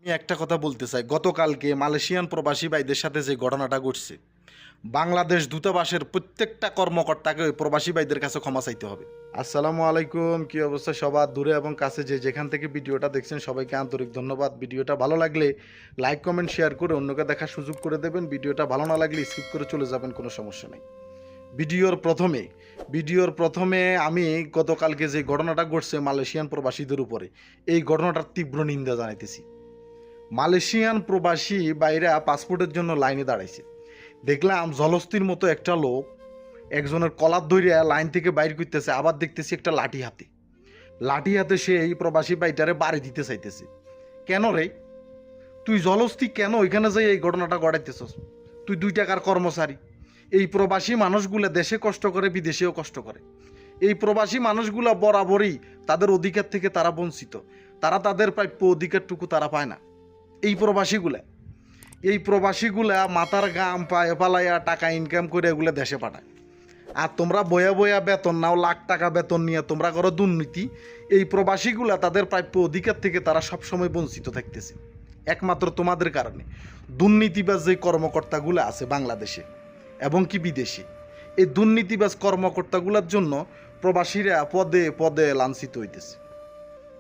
আমি একটা কথা বলতে চাই, গতকালকে মালয়েশিয়ান প্রবাসী ভাইদের সাথে যে ঘটনাটা ঘটছে, বাংলাদেশ দূতাবাসের প্রত্যেকটা কর্মকর্তাকে ওই প্রবাসী ভাইদের কাছে ক্ষমা চাইতে হবে। আসসালামু আলাইকুম, কি অবস্থা সবার? দূরে এবং কাছে যে যেখান থেকে ভিডিওটা দেখছেন সবাইকে আন্তরিক ধন্যবাদ। ভিডিওটা ভালো লাগলে লাইক কমেন্ট শেয়ার করে অন্যকে দেখার সুযোগ করে দেবেন। ভিডিওটা ভালো না লাগলে স্কিপ করে চলে যাবেন, কোনো সমস্যা নেই। ভিডিওর প্রথমে আমি গতকালকে যে ঘটনাটা ঘটছে মালয়েশিয়ান প্রবাসীদের উপরে, এই ঘটনাটার তীব্র নিন্দা জানাইতেছি। মালয়েশিয়ান প্রবাসী বাইরা পাসপোর্টের জন্য লাইনে দাঁড়াইছে, দেখলাম জলস্থির মতো একটা লোক একজনের কলার ধরিয়া লাইন থেকে বাইর করতেছে, আবার দেখতেছি একটা লাঠি হাতে সে এই প্রবাসী বাইটারে বাড়ি দিতে চাইতেছে। কেন রে, তুই জলস্থি কেন ওইখানে যাই এই ঘটনাটা ঘটাইতেছস? তুই 2 টাকার কর্মচারী। এই প্রবাসী মানুষগুলো দেশে কষ্ট করে, বিদেশেও কষ্ট করে। এই প্রবাসী মানুষগুলো বরাবরই তাদের অধিকার থেকে তারা বঞ্চিত, তারা তাদের প্রাপ্য অধিকারটুকু তারা পায় না। এই প্রবাসীগুলা মাথার গাম পায়ে পালাইয়া টাকা ইনকাম করে এগুলো দেশে পাঠায়, আর তোমরা বয়া বয়া বেতন নাও, লাখ টাকা বেতন নিয়ে তোমরা করো দুর্নীতি। এই প্রবাসীগুলা তাদের প্রাপ্য অধিকার থেকে তারা সবসময় বঞ্চিত থাকতেছে, একমাত্র তোমাদের কারণে। দুর্নীতিবাজ যে কর্মকর্তাগুলো আছে বাংলাদেশে এবং কি বিদেশে, এই দুর্নীতিবাজ কর্মকর্তাগুলোর জন্য প্রবাসীরা পদে পদে লাঞ্ছিত হইতেছে।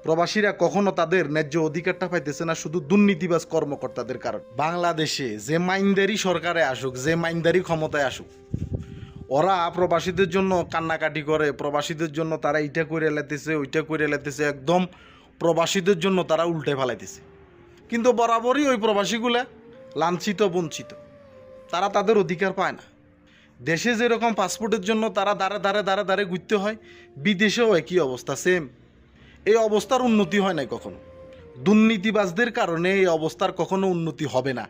প্রবাসীরা কখনো তাদের ন্যায্য অধিকারটা পাইতেছে না, শুধু দুর্নীতিবাজ কর্মকর্তাদের কারণ। বাংলাদেশে যে মাইন্দারি সরকারে আসুক, যে মাইন্দারি ক্ষমতায় আসুক, ওরা প্রবাসীদের জন্য কান্নাকাটি করে, প্রবাসীদের জন্য তারা এইটা করে লেতেছে, ওইটা করে লেতেছে, একদম প্রবাসীদের জন্য তারা উল্টে ফেলাইতেছে। কিন্তু বরাবরই ওই প্রবাসীগুলা লাঞ্ছিত বঞ্চিত, তারা তাদের অধিকার পায় না। দেশে যেরকম পাসপোর্টের জন্য তারা দাঁড়ে ঘুরতে হয়, বিদেশেও একই অবস্থা, সেম। এই অবস্থার উন্নতি হয় নাই কখনো। দুর্নীতিবাজদের কারণে এই অবস্থার কখনো উন্নতি হবে না।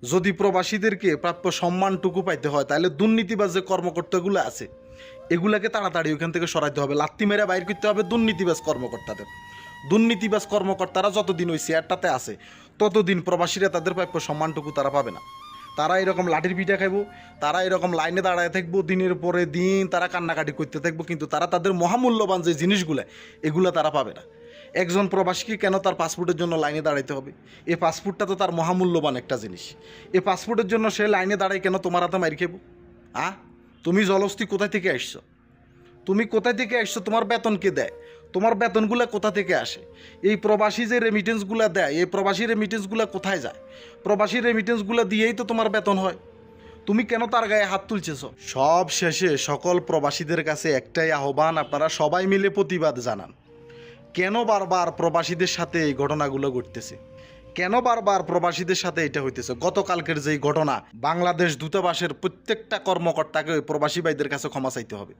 যদি প্রবাসীদেরকে প্রাপ্য সম্মানটুকু পাইতে হয়, তাহলে দুর্নীতিবাজ যে কর্মকর্তাগুলো আছে এগুলাকে তাড়াতাড়ি ওইখান থেকে সরাইতে হবে, লাত্তি মেরে বাইর করতে হবে দুর্নীতিবাজ কর্মকর্তাদের। দুর্নীতিবাজ কর্মকর্তারা যতদিন ওই চেয়ারটাতে আছে ততদিন প্রবাসীরা তাদের প্রাপ্য সম্মানটুকু তারা পাবে না। তারা এরকম লাঠির পিঠা খাইব, তারা এরকম লাইনে দাঁড়ায় থাকবো, দিনের পরে দিন তারা কান্নাকাটি করতে থাকবো, কিন্তু তারা তাদের মহামূল্যবান যে জিনিসগুলো এগুলো তারা পাবে না। একজন প্রবাসীকে কেন তার পাসপোর্টের জন্য লাইনে দাঁড়াইতে হবে? এই পাসপোর্টটা তো তার মহামূল্যবান একটা জিনিস। এই পাসপোর্টের জন্য সে লাইনে দাঁড়ায় কেন? তোমার হাতে মাইর খেব? তুমি জলস্থি কোথায় থেকে আসছো? তোমার বেতন কে দেয়? তোমার বেতনগুলো কোথা থেকে আসে? এই প্রবাসী যে রেমিটেন্সগুলো দেয়, এই প্রবাসী রেমিটেন্সগুলো কোথায় যায়? প্রবাসী রেমিটেন্সগুলো দিয়েই তো তোমার বেতন হয়। তুমি কেন তার গায়ে হাত তুলছেছ? সব শেষে সকল প্রবাসীদের কাছে একটাই আহ্বান, আপনারা সবাই মিলে প্রতিবাদ জানান। কেন বারবার প্রবাসীদের সাথে এই ঘটনাগুলো ঘটতেছে? কেন বারবার প্রবাসীদের সাথে এটা হইতেছে? গতকালকের যেই ঘটনা, বাংলাদেশ দূতাবাসের প্রত্যেকটা কর্মকর্তাকে ওই প্রবাসী ভাইদের কাছে ক্ষমা চাইতে হবে।